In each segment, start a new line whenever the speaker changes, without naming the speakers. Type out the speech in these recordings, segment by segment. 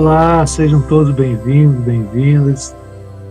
Olá, sejam todos bem-vindos, bem-vindas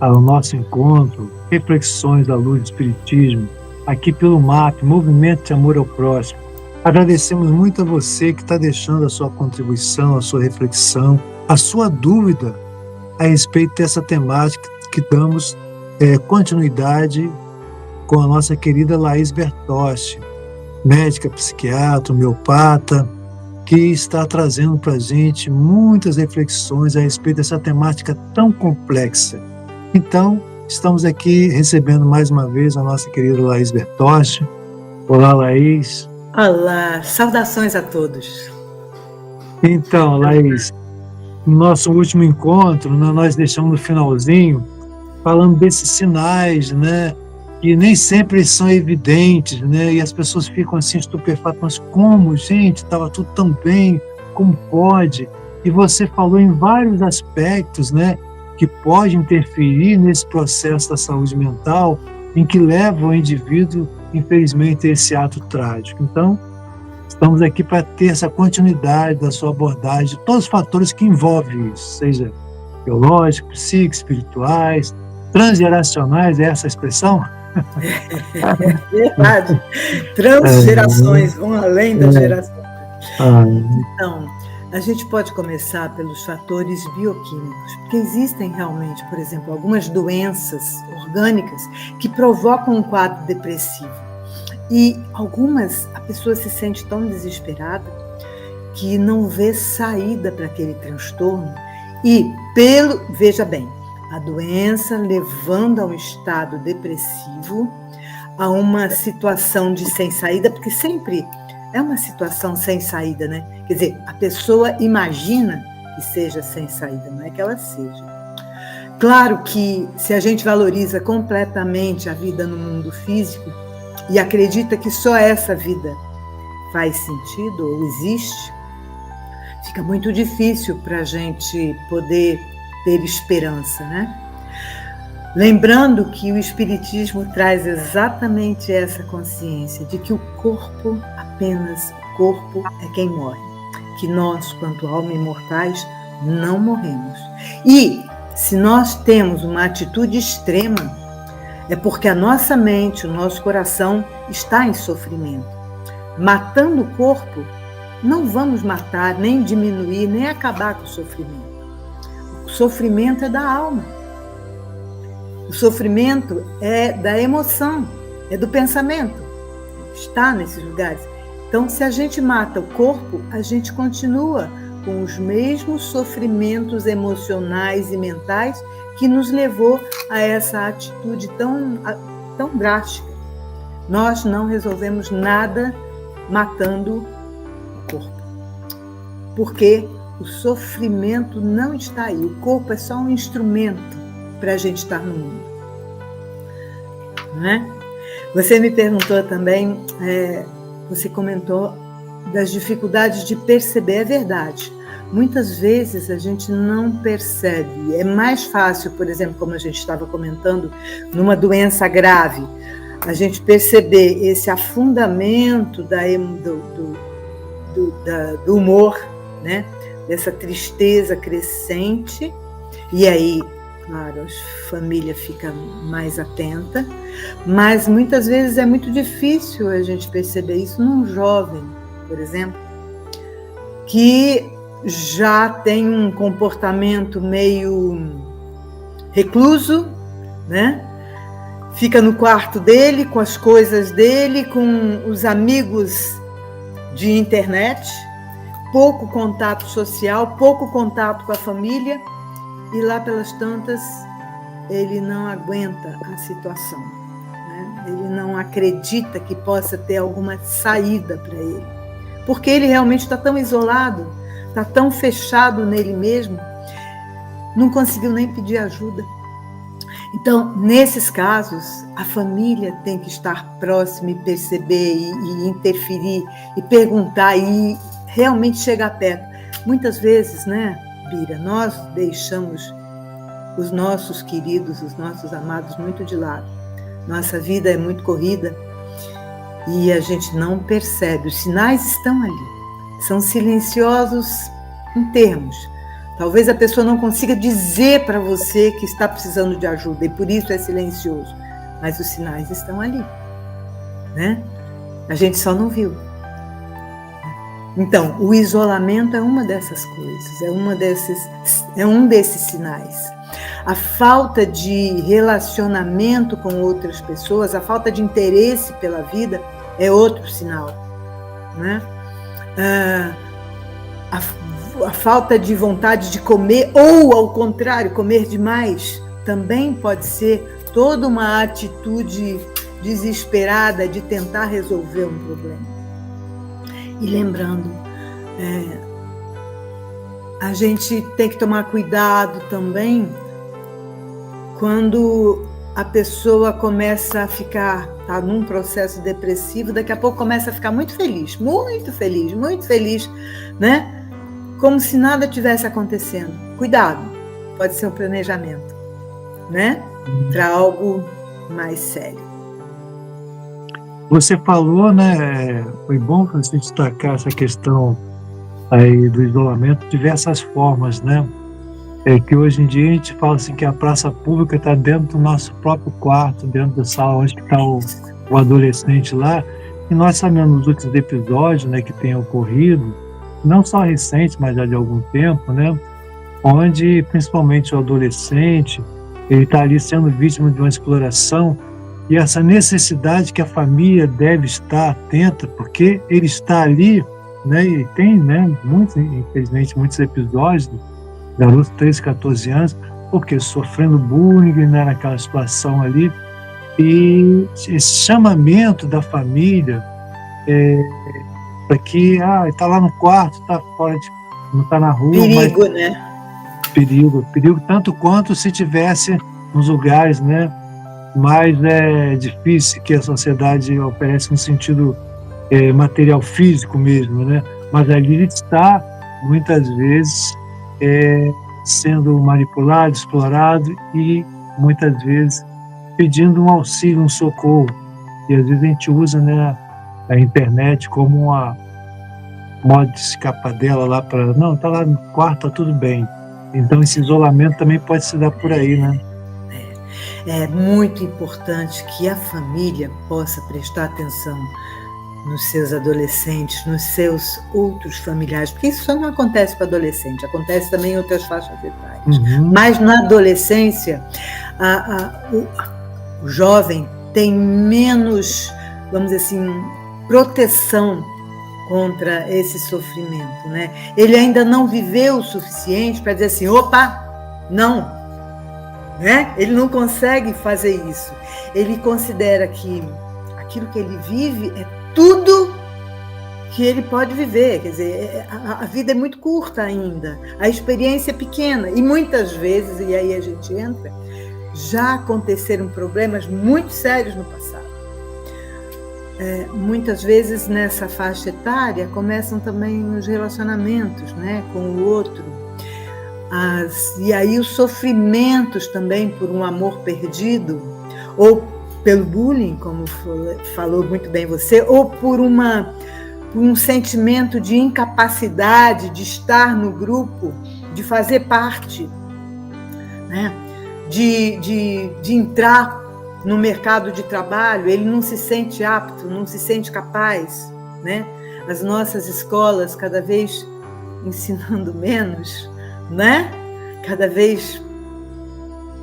ao nosso encontro, Reflexões à Luz do Espiritismo, aqui pelo MAP, Movimento de Amor ao Próximo. Agradecemos muito a você que está deixando a sua contribuição, a sua reflexão, a sua dúvida a respeito dessa temática que damos continuidade com a nossa querida Laís Bertotti, médica, psiquiatra, homeopata, que está trazendo para a gente muitas reflexões a respeito dessa temática tão complexa. Então, estamos aqui recebendo mais uma vez a nossa querida Laís Bertotti. Olá, Laís.
Olá, saudações a todos.
Então, Laís, no nosso último encontro, nós deixamos no finalzinho, falando desses sinais, né? E nem sempre são evidentes, né? E as pessoas ficam assim estupefatas, mas como, gente, estava tudo tão bem, como pode? E você falou em vários aspectos, né, que pode interferir nesse processo da saúde mental, em que leva o indivíduo, infelizmente, a esse ato trágico. Então, estamos aqui para ter essa continuidade da sua abordagem, de todos os fatores que envolvem isso, seja biológicos, psíquicos, espirituais, transgeracionais, é essa a expressão?
Verdade. Transgerações, vão além das gerações. Então, a gente pode começar pelos fatores bioquímicos, porque existem realmente, por exemplo, algumas doenças orgânicas que provocam um quadro depressivo. E algumas, a pessoa se sente tão desesperada que não vê saída para aquele transtorno. E, veja bem, a doença levando a um estado depressivo, a uma situação de sem saída, porque sempre é uma situação sem saída, né? Quer dizer, a pessoa imagina que seja sem saída, não é que ela seja. Claro que se a gente valoriza completamente a vida no mundo físico e acredita que só essa vida faz sentido ou existe, fica muito difícil para a gente poder ter esperança, né? Lembrando que o Espiritismo traz exatamente essa consciência de que o corpo, apenas o corpo é quem morre, que nós, quanto alma imortais, não morremos. E se nós temos uma atitude extrema, é porque a nossa mente, o nosso coração está em sofrimento. Matando o corpo, não vamos matar, nem diminuir, nem acabar com o sofrimento. O sofrimento é da alma. O sofrimento é da emoção, é do pensamento. Está nesses lugares. Então, se a gente mata o corpo, a gente continua com os mesmos sofrimentos emocionais e mentais que nos levou a essa atitude tão drástica. Nós não resolvemos nada matando o corpo. Porque o sofrimento não está aí. O corpo é só um instrumento para a gente estar no mundo. Não é? Você me perguntou também, você comentou das dificuldades de perceber. É verdade. Muitas vezes a gente não percebe. É mais fácil, por exemplo, como a gente estava comentando, numa doença grave, a gente perceber esse afundamento do humor, né? Dessa tristeza crescente, e aí, claro, a família fica mais atenta, mas muitas vezes é muito difícil a gente perceber isso num jovem, por exemplo, que já tem um comportamento meio recluso, né? Fica no quarto dele, com as coisas dele, com os amigos de internet, pouco contato social, pouco contato com a família, e lá pelas tantas ele não aguenta a situação, né? Ele não acredita que possa ter alguma saída para ele, porque ele realmente está tão isolado, está tão fechado nele mesmo, não conseguiu nem pedir ajuda. Então, nesses casos, a família tem que estar próxima e perceber e interferir e perguntar e realmente chegar perto. Muitas vezes, né, Bira, nós deixamos os nossos queridos, os nossos amados muito de lado. Nossa vida é muito corrida e a gente não percebe. Os sinais estão ali. São silenciosos em termos, Talvez a pessoa não consiga dizer para você que está precisando de ajuda, e por isso é silencioso. Mas os sinais estão ali, né? A gente só não viu. Então, o isolamento é uma dessas coisas, é um desses sinais. A falta de relacionamento com outras pessoas, a falta de interesse pela vida é outro sinal, né? A falta de vontade de comer, ou ao contrário, comer demais, também pode ser toda uma atitude desesperada de tentar resolver um problema. E lembrando, a gente tem que tomar cuidado também quando a pessoa começa a ficar, tá num processo depressivo, daqui a pouco começa a ficar muito feliz, né? Como se nada tivesse acontecendo. Cuidado, pode ser um planejamento, né? Para algo mais sério.
Você falou, né? Foi bom você destacar essa questão aí do isolamento, diversas formas, né? Que hoje em dia a gente fala assim que a praça pública está dentro do nosso próprio quarto, dentro da sala onde está o adolescente lá. E nós sabemos nos últimos episódios, né, que tem ocorrido, não só recentes, mas já de algum tempo, né? Onde principalmente o adolescente ele está ali sendo vítima de uma exploração. E essa necessidade que a família deve estar atenta, porque ele está ali, né, e tem, né, infelizmente, muitos episódios, garotos de 13, 14 anos, porque sofrendo bullying, né, naquela situação ali, e esse chamamento da família para que, está lá no quarto, está fora não está na rua.
Perigo,
mas,
né?
Perigo tanto quanto se tivesse nos lugares, né, mais difícil que a sociedade oferece no sentido material físico mesmo, né? Mas ali está, muitas vezes, sendo manipulado, explorado e, muitas vezes, pedindo um auxílio, um socorro. E, às vezes, a gente usa, né, a internet como uma modo de escapar dela lá para... Não, está lá no quarto, está tudo bem. Então, esse isolamento também pode se dar por aí, né?
É muito importante que a família possa prestar atenção nos seus adolescentes, nos seus outros familiares, porque isso só não acontece com adolescente, acontece também em outras faixas etárias. Mas na adolescência, o jovem tem menos, vamos dizer assim, proteção contra esse sofrimento, né? Ele ainda não viveu o suficiente para dizer assim, opa, não, né? Ele não consegue fazer isso. Ele considera que aquilo que ele vive é tudo que ele pode viver. Quer dizer, a vida é muito curta ainda, a experiência é pequena. E muitas vezes, e aí a gente entra, já aconteceram problemas muito sérios no passado. Muitas vezes nessa faixa etária começam também os relacionamentos, né, com o outro. E aí os sofrimentos também por um amor perdido, ou pelo bullying, como falou muito bem você, ou por um sentimento de incapacidade de estar no grupo, de fazer parte, né? de entrar no mercado de trabalho, ele não se sente apto, não se sente capaz, né? As nossas escolas cada vez ensinando menos, né? Cada vez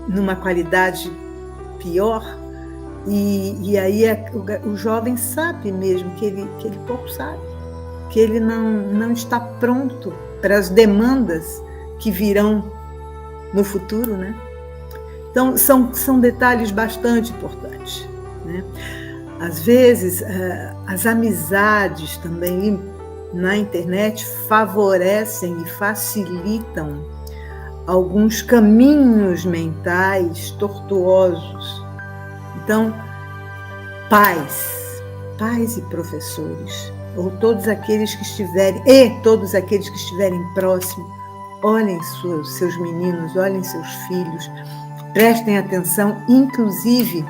numa qualidade pior, e aí o jovem sabe mesmo que ele pouco sabe, que ele não está pronto para as demandas que virão no futuro, né? Então, são detalhes bastante importantes, né? Às vezes, as amizades também na internet favorecem e facilitam alguns caminhos mentais tortuosos. Então, pais e professores, ou todos aqueles que estiverem próximos, olhem seus meninos, olhem seus filhos, prestem atenção, inclusive,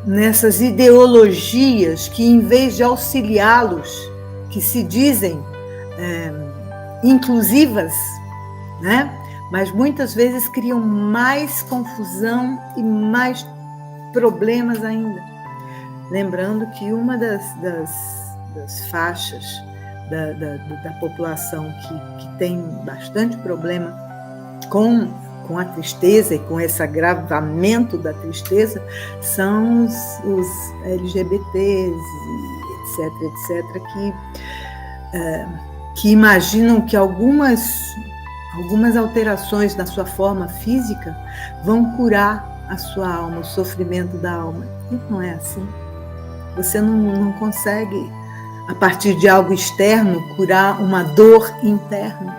nessas ideologias que, em vez de auxiliá-los, que se dizem inclusivas, né? Mas muitas vezes criam mais confusão e mais problemas ainda. Lembrando que uma das faixas da população que tem bastante problema com a tristeza e com esse agravamento da tristeza são os LGBTs, etc., que imaginam que algumas alterações na sua forma física vão curar a sua alma, o sofrimento da alma. E não é assim. Você não consegue, a partir de algo externo, curar uma dor interna,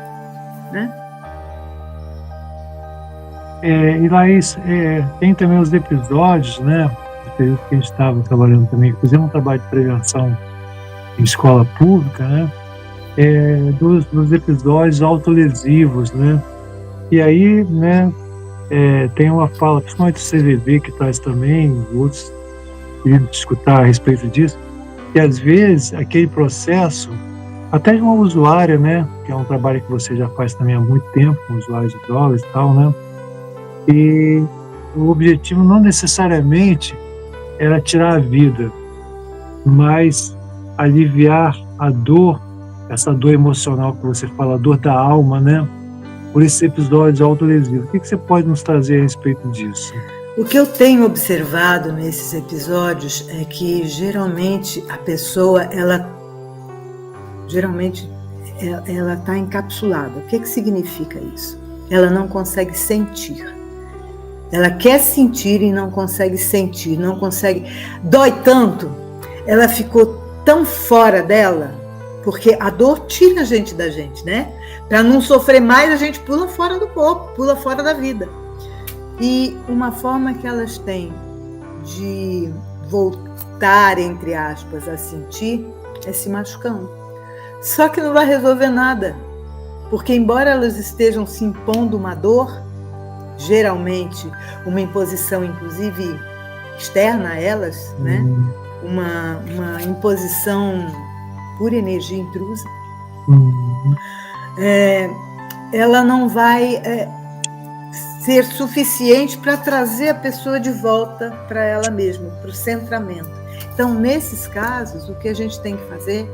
né?
E Laís, tem também os episódios, né, do período que a gente estava trabalhando também, fizemos um trabalho de prevenção em escola pública, né, dos episódios autolesivos, né, e aí, né, tem uma fala, principalmente do CVV, que traz também, outros queriam escutar a respeito disso, que às vezes aquele processo, até de uma usuária, né, que é um trabalho que você já faz também há muito tempo, com usuários de drogas e tal, né, e o objetivo não necessariamente era tirar a vida, mas aliviar a dor, essa dor emocional que você fala, a dor da alma, né? Por esses episódios autolesivos. O que você pode nos trazer a respeito disso?
O que eu tenho observado nesses episódios é que geralmente a pessoa, ela está encapsulada. O que significa isso? Ela não consegue sentir. Ela quer sentir e não consegue sentir, não consegue. Dói tanto, ela ficou tão fora dela, porque a dor tira a gente da gente, né? Para não sofrer mais, a gente pula fora do corpo, pula fora da vida. E uma forma que elas têm de voltar, entre aspas, a sentir é se machucando. Só que não vai resolver nada, porque embora elas estejam se impondo uma dor, geralmente uma imposição, inclusive, externa a elas, né? Uma imposição por energia intrusa, ela não vai ser suficiente para trazer a pessoa de volta para ela mesma, para o centramento. Então, nesses casos, o que a gente tem que fazer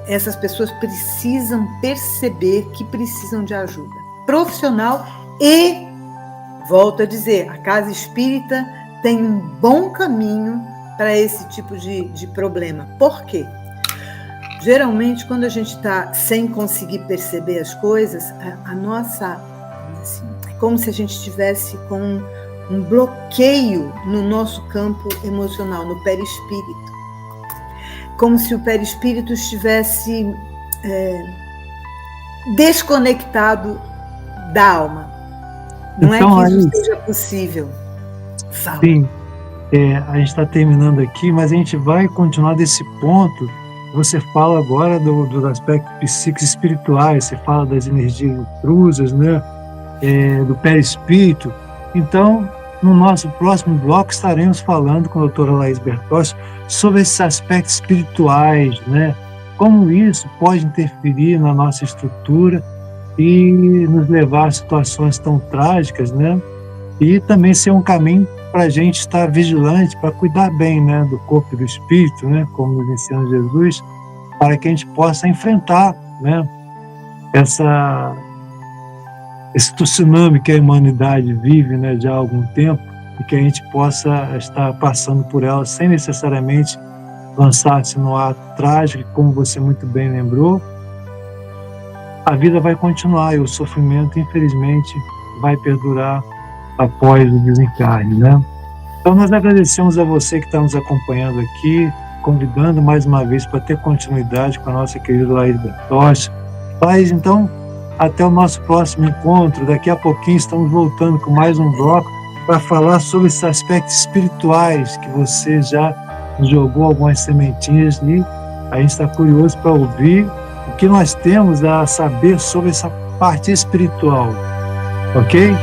essas pessoas precisam perceber que precisam de ajuda profissional e, volto a dizer, a casa espírita tem um bom caminho para esse tipo de problema. Por quê? Geralmente, quando a gente está sem conseguir perceber as coisas, a nossa... Assim, é como se a gente estivesse com um bloqueio no nosso campo emocional, no perispírito. Como se o perispírito estivesse desconectado da alma. Não então, é que isso seja possível. Fala.
Sim, a gente está terminando aqui, mas a gente vai continuar desse ponto. Você fala agora do aspecto psíquicos espirituais, você fala das energias intrusas, né? Do perispírito. Então, no nosso próximo bloco, estaremos falando com a doutora Laís Bertocci sobre esses aspectos espirituais, né? Como isso pode interferir na nossa estrutura e nos levar a situações tão trágicas, né? E também ser um caminho para a gente estar vigilante, para cuidar bem, né, do corpo e do espírito, né, como nos ensina Jesus, para que a gente possa enfrentar, né, esse tsunami que a humanidade vive, né, já há algum tempo, e que a gente possa estar passando por ela sem necessariamente lançar-se no ato trágico, como você muito bem lembrou. A vida vai continuar e o sofrimento, infelizmente, vai perdurar após o desencarne, né? Então, nós agradecemos a você que está nos acompanhando aqui, convidando mais uma vez para ter continuidade com a nossa querida Laís Bertocci. Laís, então, até o nosso próximo encontro. Daqui a pouquinho estamos voltando com mais um bloco para falar sobre esses aspectos espirituais que você já jogou algumas sementinhas e a gente está curioso para ouvir o que nós temos a saber sobre essa parte espiritual, ok?